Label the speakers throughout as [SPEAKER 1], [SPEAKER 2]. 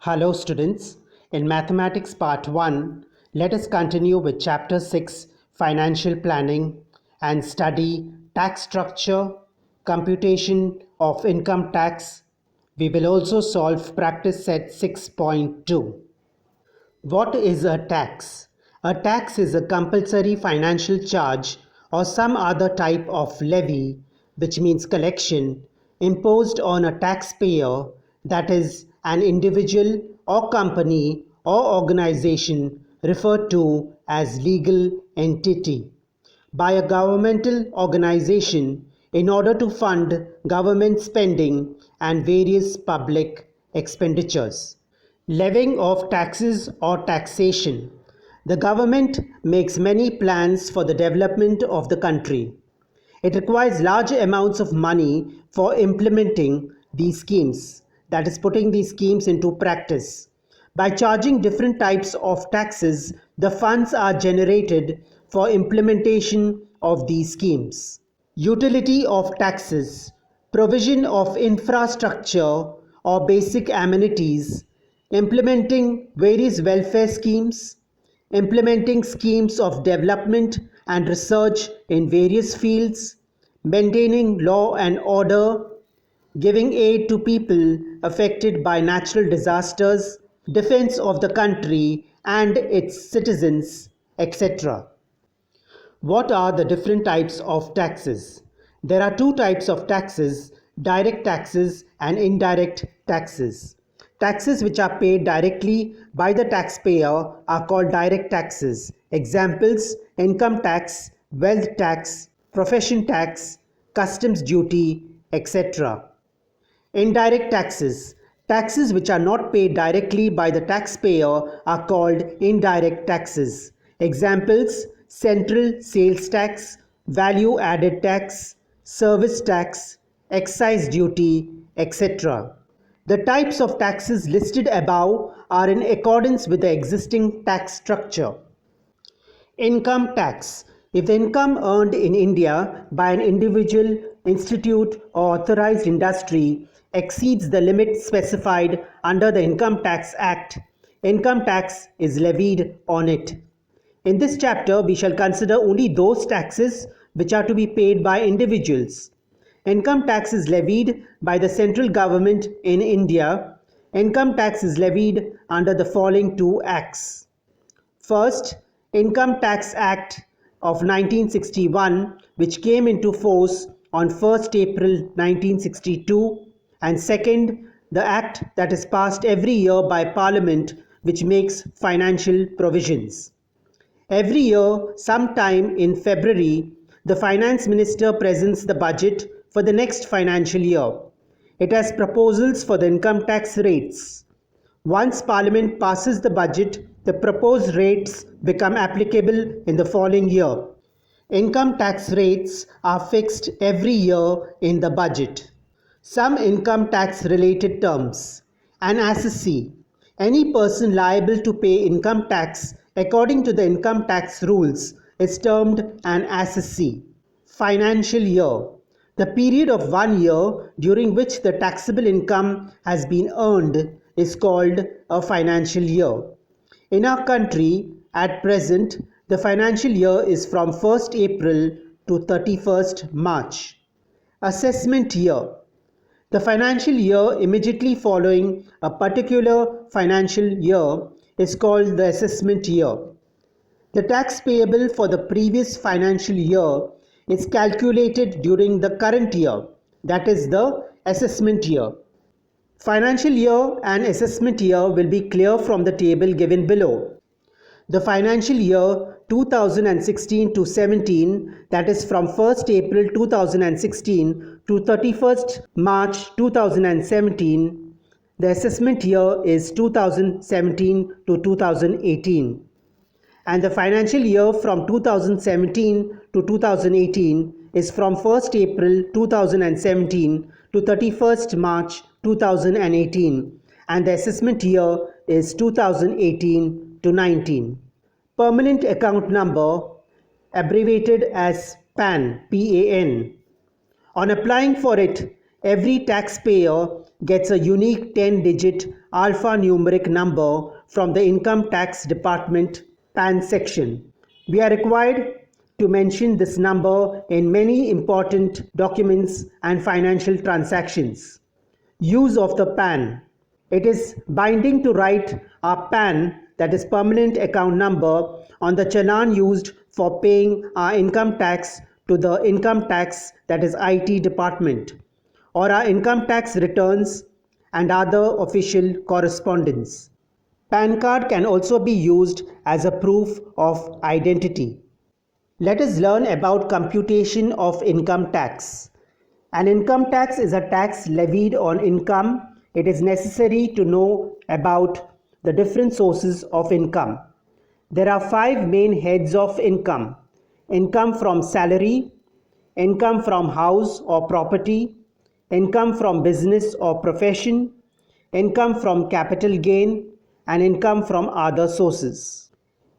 [SPEAKER 1] Hello students, in Mathematics Part 1, let us continue with Chapter 6 Financial Planning and study tax structure, computation of income tax. We will also solve practice set 6.2. What is a tax? A tax is a compulsory financial charge or some other type of levy, which means collection, imposed on a taxpayer, that is, an individual or company or organization referred to as legal entity, by a governmental organization in order to fund government spending and various public expenditures. Levying of taxes or taxation. The government makes many plans for the development of the country. It requires large amounts of money for implementing these schemes, that is, putting these schemes into practice. By charging different types of taxes, the funds are generated for implementation of these schemes. Utility of taxes. Provision of infrastructure or basic amenities, implementing various welfare schemes, implementing schemes of development and research in various fields, maintaining law and order, giving aid to people affected by natural disasters, defense of the country and its citizens, etc. What are the different types of taxes? There are two types of taxes: direct taxes and indirect taxes. Taxes which are paid directly by the taxpayer are called direct taxes. Examples: income tax, wealth tax, profession tax, customs duty, etc. Indirect taxes. Taxes which are not paid directly by the taxpayer are called indirect taxes. Examples: central sales tax, value added tax, service tax, excise duty, etc. The types of taxes listed above are in accordance with the existing tax structure. Income tax. If the income earned in India by an individual, institute or authorized industry exceeds the limit specified under the Income Tax Act, income tax is levied on it. In this chapter, we shall consider only those taxes which are to be paid by individuals. Income tax is levied by the central government in India. Income tax is levied under the following two acts. First, Income Tax Act of 1961, which came into force on 1st April 1962, and second, the act that is passed every year by Parliament, which makes financial provisions. Every year, sometime in February, the Finance Minister presents the budget for the next financial year. It has proposals for the income tax rates. Once Parliament passes the budget, the proposed rates become applicable in the following year. Income tax rates are fixed every year in the budget. Some income tax related terms. An assessee. Any person liable to pay income tax according to the income tax rules is termed an assessee. Financial year. The period of 1 year during which the taxable income has been earned is called a financial year. In our country, at present, the financial year is from 1st April to 31st March. Assessment year. The financial year immediately following a particular financial year is called the assessment year. The tax payable for the previous financial year is calculated during the current year, that is the assessment year. Financial year and assessment year will be clear from the table given below. The financial year 2016 to 17, that is from 1st April 2016 to 31st March 2017, the assessment year is 2017 to 2018. And the financial year from 2017 to 2018 is from 1st April 2017 to 31st March 2018, and the assessment year is 2018 to 19. Permanent account number, abbreviated as PAN, PAN. On applying for it, Every taxpayer gets a unique 10-digit alphanumeric number from the Income Tax Department PAN section. We are required to mention this number in many important documents and financial transactions. Use of the PAN. It is binding to write our PAN, that is permanent account number, on the challan used for paying our income tax to the income tax, that is IT department, or our income tax returns and other official correspondence. PAN card can also be used as a proof of identity. Let us learn about computation of income tax. An income tax is a tax levied on income. It is necessary to know about the different sources of income. There are 5 main heads of income: income from salary, income from house or property, income from business or profession, income from capital gain, and income from other sources.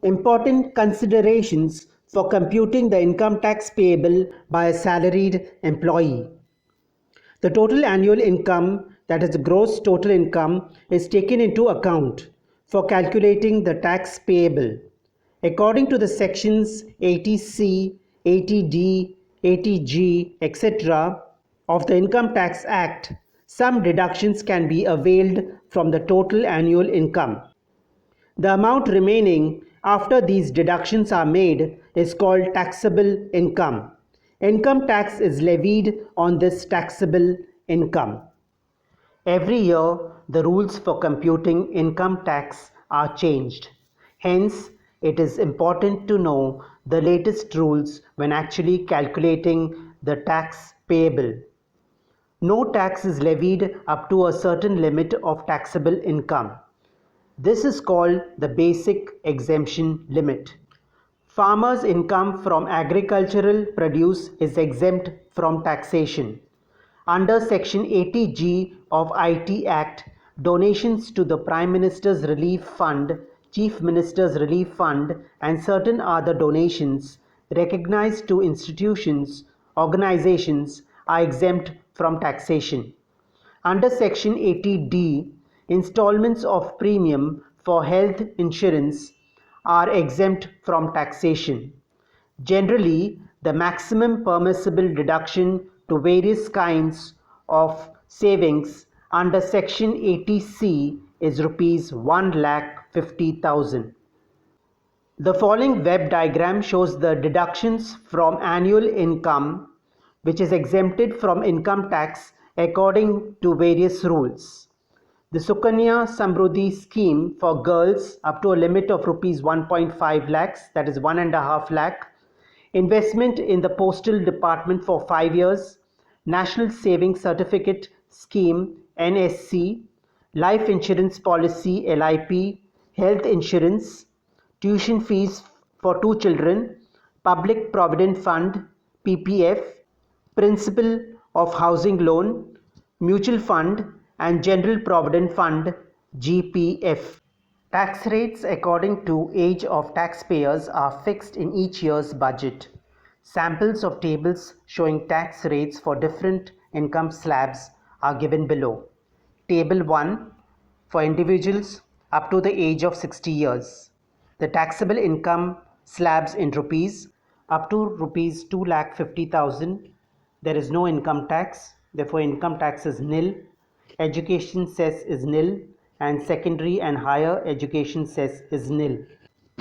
[SPEAKER 1] Important considerations for computing the income tax payable by a salaried employee. The total annual income, that is the gross total income, is taken into account for calculating the tax payable. According to the sections 80C, 80D, 80G, etc. of the Income Tax Act, some deductions can be availed from the total annual income. The amount remaining after these deductions are made is called taxable income. Income tax is levied on this taxable income. Every year, the rules for computing income tax are changed. Hence, it is important to know the latest rules when actually calculating the tax payable. No tax is levied up to a certain limit of taxable income. This is called the basic exemption limit. Farmers' income from agricultural produce is exempt from taxation. Under Section 80G of IT Act, donations to the Prime Minister's Relief Fund, Chief Minister's Relief Fund, and certain other donations recognized to institutions, organizations are exempt from taxation. Under Section 80D, installments of premium for health insurance are exempt from taxation. Generally, the maximum permissible deduction to various kinds of savings under Section 80C is Rs 1,50,000. The following web diagram shows the deductions from annual income which is exempted from income tax according to various rules. The Sukanya Samruddhi scheme for girls up to a limit of Rs 1.5 lakhs, that is 1.5 lakh. Investment in the Postal Department for 5 years. National Savings Certificate Scheme NSC. Life Insurance Policy LIP. Health Insurance. Tuition fees for 2 children. Public Provident Fund PPF. Principal of Housing Loan, Mutual Fund, and General Provident Fund GPF. Tax rates according to age of taxpayers are fixed in each year's budget. Samples of tables showing tax rates for different income slabs are given below. Table 1 for individuals up to the age of 60 years. The taxable income slabs in rupees. Up to Rs 2,50,000 there is no income tax, therefore income tax is nil. Education cess is nil, and secondary and higher education cess is nil.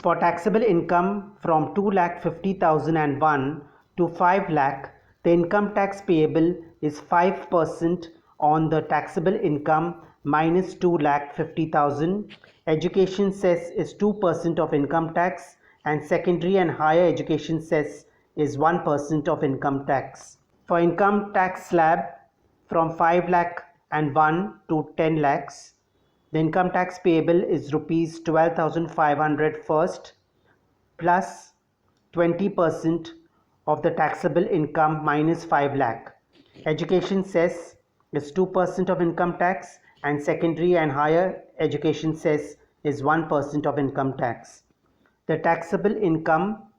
[SPEAKER 1] For taxable income from 2,50,001 to 5 lakh, the income tax payable is 5% on the taxable income minus 2,50,000. Education cess is 2% of income tax, and secondary and higher education cess is 1% of income tax. For income tax slab from 5 lakh and 1 to 10 lakhs, the income tax payable is Rs 12,500 first plus 20% of the taxable income minus 5 lakh. Education cess is 2% of income tax, and secondary and higher education cess is 1% of income tax. The taxable income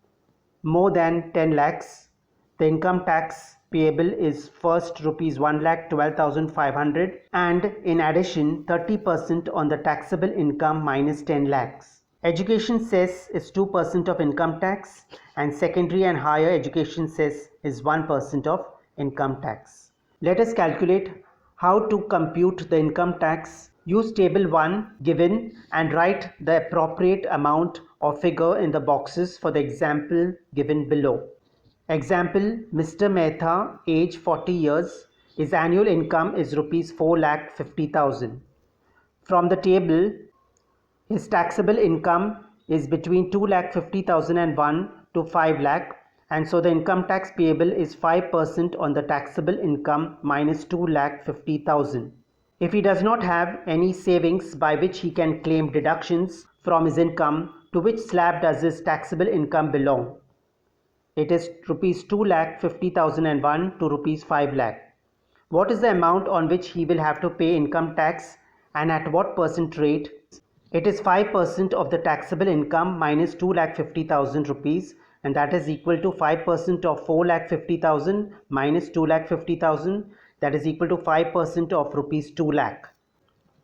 [SPEAKER 1] more than 10 lakhs, the income tax payable is first rupees 1,12,500 and in addition 30% on the taxable income minus 10 lakhs. Education cess is 2% of income tax and secondary and higher education cess is 1% of income tax. Let us calculate how to compute the income tax. Use table 1 given and write the appropriate amount or figure in the boxes for the example given below. Example, Mr. Mehta, age 40 years, his annual income is rupees 4,50,000. From the table, his taxable income is between 2,50,000 and 1 to 5 lakh, and so the income tax payable is 5% on the taxable income minus 2,50,000. If he does not have any savings by which he can claim deductions from his income, to which slab does his taxable income belong? It is rupees 2,50,001 to rupees 5 lakh. What is the amount on which he will have to pay income tax and at what percent rate? It is 5% of the taxable income minus 2,50,000 rupees, and that is equal to 5% of 4,50,000 minus 2,50,000, that is equal to 5% of rupees 2 lakh.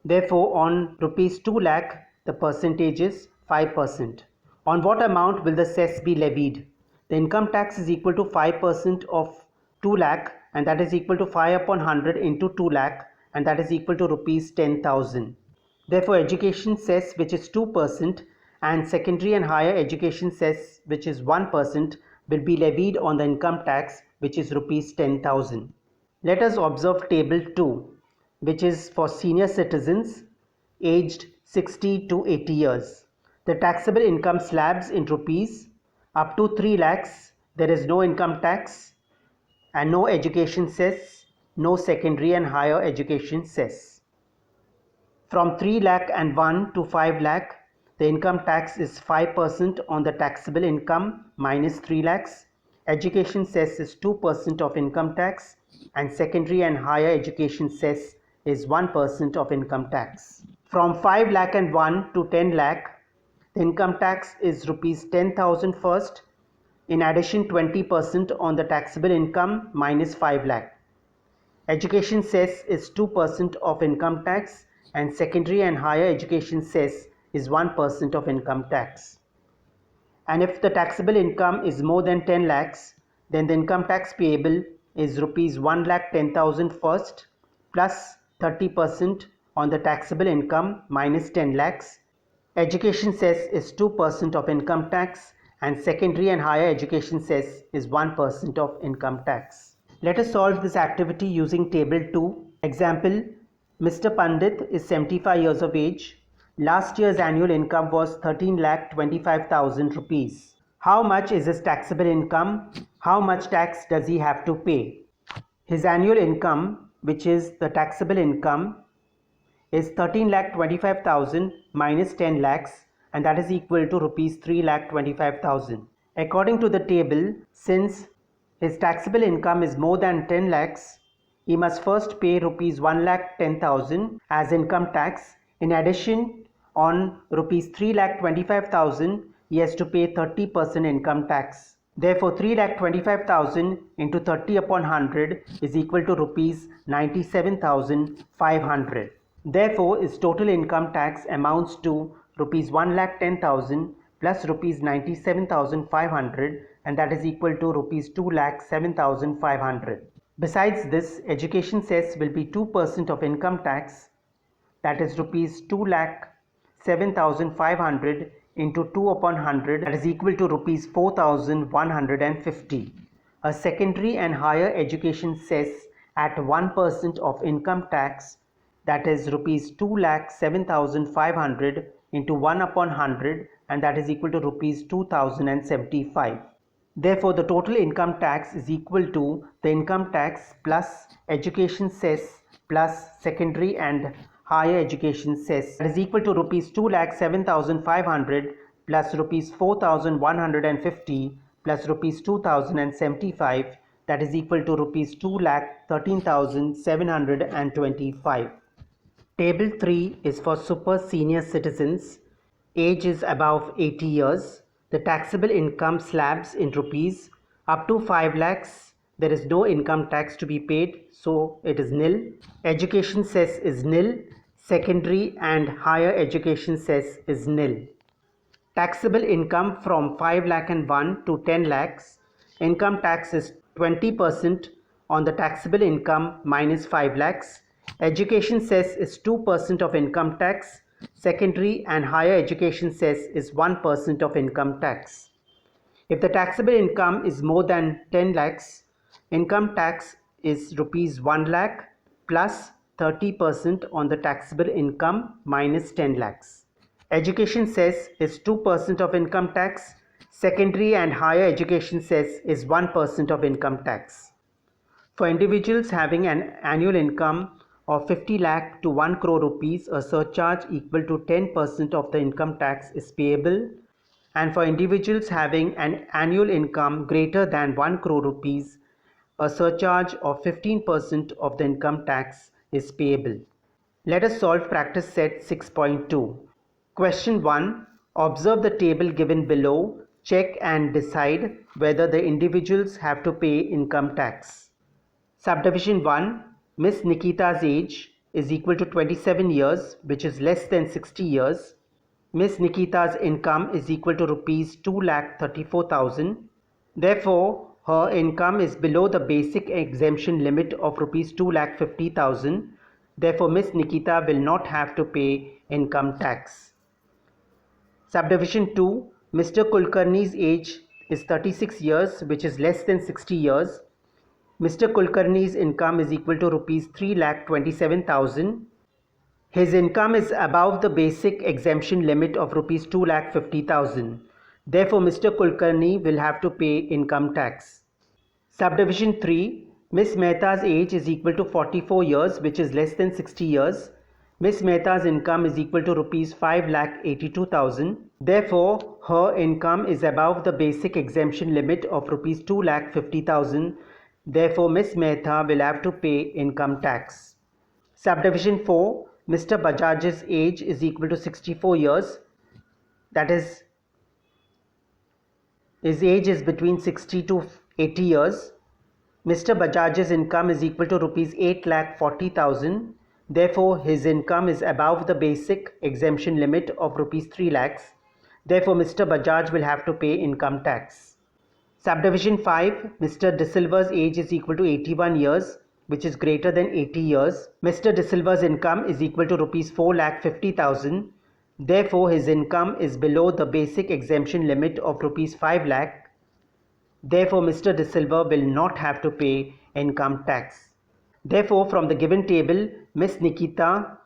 [SPEAKER 1] Therefore, on rupees 2 lakh, the percentage is 5%. On what amount will the cess be levied? The income tax is equal to 5% of 2 lakh, and that is equal to 5 upon 100 into 2 lakh, and that is equal to rupees 10,000. Therefore, education cess, which is 2%, and secondary and higher education cess, which is 1%, will be levied on the income tax, which is rupees 10,000. Let us observe table 2, which is for senior citizens aged 60 to 80 years. The taxable income slabs in rupees. Up to 3 lakhs, there is no income tax and no education cess, no secondary and higher education cess. From 3 lakh and 1 to 5 lakh, the income tax is 5% on the taxable income minus 3 lakhs. Education cess is 2% of income tax and secondary and higher education cess is 1% of income tax. From 5 lakh and 1 to 10 lakh, the income tax is rupees 10,000 first, in addition 20% on the taxable income minus 5 lakh. Education cess is 2% of income tax and secondary and higher education cess is 1% of income tax. And if the taxable income is more than 10 lakhs, then the income tax payable is rupees 1,10,000 first plus 30% on the taxable income minus 10 lakhs. Education cess is 2% of income tax and secondary and higher education cess is 1% of income tax. Let us solve this activity using table 2. Example, Mr. Pandit is 75 years of age. Last year's annual income was 13,25,000 rupees. How much is his taxable income? How much tax does he have to pay? His annual income, which is the taxable income, is 13,25,000 minus 10 lakhs, and that is equal to rupees 3,25,000. According to the table, since his taxable income is more than 10 lakhs, he must first pay rupees 1,10,000 as income tax. In addition, on rupees 3,25,000, he has to pay 30% income tax. Therefore, 3,25,000 into 30 upon 100 is equal to rupees 97,500. Therefore, his total income tax amounts to rupees 1,10,000 plus rupees 97,500, and that is equal to rupees 2,07,500. Besides this, education cess will be 2% of income tax, that is rupees 2,07,500 into 2 upon 100, that is equal to rupees 4,150. A secondary and higher education cess at 1% of income tax, that is rupees 2,07,500 into 1 upon 100, and that is equal to rupees 2,075. Therefore, the total income tax is equal to the income tax plus education cess plus secondary and higher education cess, that is equal to rupees 2,07,500 plus rupees 4,150 plus rupees 2,075, that is equal to rupees 2,13,725. Table 3 is for super senior citizens. Age is above 80 years. The taxable income slabs in rupees. Up to 5 lakhs, There is no income tax to be paid, so it is nil. Education cess is nil. Secondary and higher education cess is nil. Taxable income from 5 lakh and 1 to 10 lakhs. Income tax is 20% on the taxable income minus 5 lakhs. Education cess is 2% of income tax. Secondary and higher education cess is 1% of income tax. If the taxable income is more than 10 lakhs, income tax is rupees 1 lakh plus 30% on the taxable income minus 10 lakhs. Education cess is 2% of income tax. Secondary and higher education cess is 1% of income tax. For individuals having an annual income of 50 lakh to 1 crore rupees, a surcharge equal to 10% of the income tax is payable. And for individuals having an annual income greater than 1 crore rupees, a surcharge of 15% of the income tax is payable. Let us solve practice set 6.2. Question 1. Observe the table given below. Check and decide whether the individuals have to pay income tax. Subdivision 1. Miss Nikita's age is equal to 27 years, which is less than 60 years. Miss Nikita's income is equal to rupees 2,34,000. Therefore, her income is below the basic exemption limit of rupees 2,50,000. Therefore, Miss Nikita will not have to pay income tax. Subdivision 2. Mr. Kulkarni's age is 36 years, which is less than 60 years. Mr. Kulkarni's income is equal to rupees 3,27,000. His income is above the basic exemption limit of rupees 2,50,000. Therefore, Mr. Kulkarni will have to pay income tax. Subdivision 3. Miss Mehta's age is equal to 44 years, which is less than 60 years. Miss Mehta's income is equal to rupees 5,82,000. Therefore, her income is above the basic exemption limit of rupees 2,50,000. Therefore, Miss Mehta will have to pay income tax. Subdivision 4. Mr. Bajaj's age is equal to 64 years. That is, his age is between 60 to 80 years. Mr. Bajaj's income is equal to rupees 8,40,000. Therefore, his income is above the basic exemption limit of rupees 3 lakhs. Therefore, Mr. Bajaj will have to pay income tax. Subdivision 5. Mr. De Silva's age is equal to 81 years, which is greater than 80 years. Mr. De Silva's income is equal to rupees 4,50,000. Therefore, his income is below the basic exemption limit of rupees 5 lakh. Therefore, Mr. De Silva will not have to pay income tax. Therefore, from the given table, Miss Nikita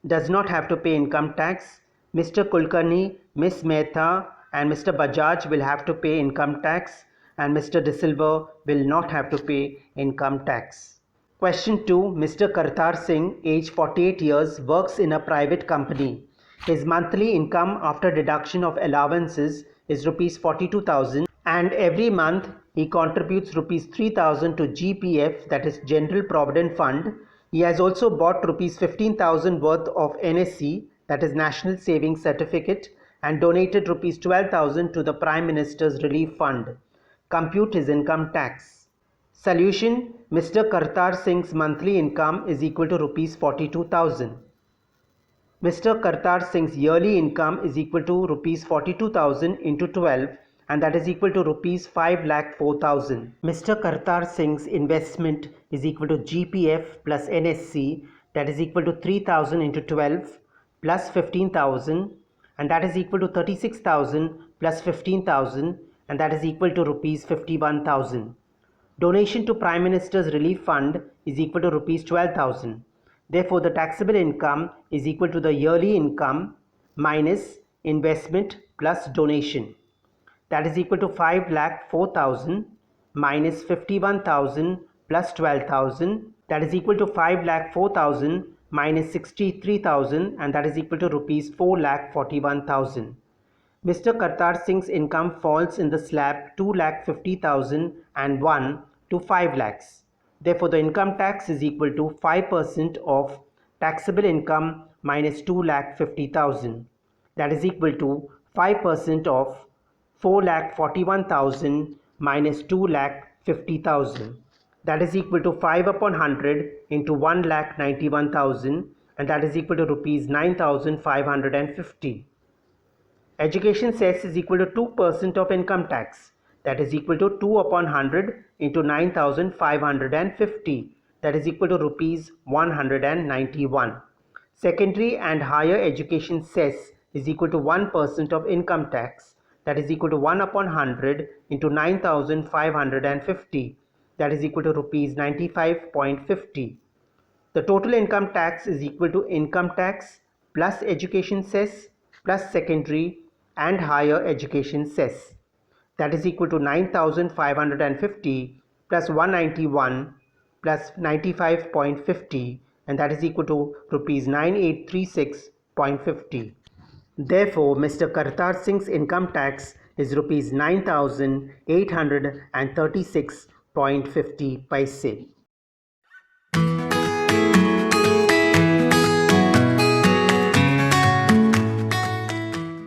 [SPEAKER 1] does not have to pay income tax. Mr. Kulkarni, Miss Mehta and Mr. Bajaj will have to pay income tax, and Mr. De Silva will not have to pay income tax. Question 2. Mr. Kartar Singh, age 48 years, works in a private company. His monthly income after deduction of allowances is rupees 42,000, and every month he contributes rupees 3,000 to GPF, that is General Provident Fund. He has also bought rupees 15,000 worth of NSC, that is National Savings Certificate, and donated rupees 12,000 to the Prime Minister's Relief Fund. Compute his income tax. Solution. Mr. Kartar Singh's monthly income is equal to rupees 42,000. Mr. Kartar Singh's yearly income is equal to rupees 42,000 into 12, and that is equal to rupees 5,04,000. Mr. Kartar Singh's investment is equal to GPF plus NSC, that is equal to 3,000 into 12 plus 15,000, and that is equal to 36,000 plus 15,000, and that is equal to rupees 51,000. Donation to Prime Minister's Relief Fund is equal to rupees 12,000. Therefore, the taxable income is equal to the yearly income minus investment plus donation. That is equal to 5,04,000 minus 51,000 plus 12,000. That is equal to 5,04,000 minus 63,000, and that is equal to rupees 4,41,000. Mr. Kartar Singh's income falls in the slab 2,50,000 and 1 to 5 lakhs. Therefore, the income tax is equal to 5% of taxable income minus 2,50,000. That is equal to 5% of 4,41,000 minus 2,50,000. that is equal to 5 upon 100 into 1,91,000, and that is equal to rupees 9,550. Education cess is equal to 2% of income tax, that is equal to 2 upon 100 into 9,550, that is equal to rupees 191. Secondary and higher education cess is equal to 1% of income tax, that is equal to 1 upon 100 into 9,550, that is equal to rupees 95.50. The total income tax is equal to income tax plus education cess plus secondary and higher education cess, that is equal to 9,550 plus 191 plus 95.50, and that is equal to rupees 9836.50. Therefore, Mr. Kartar Singh's income tax is rupees 9,836.50 paise.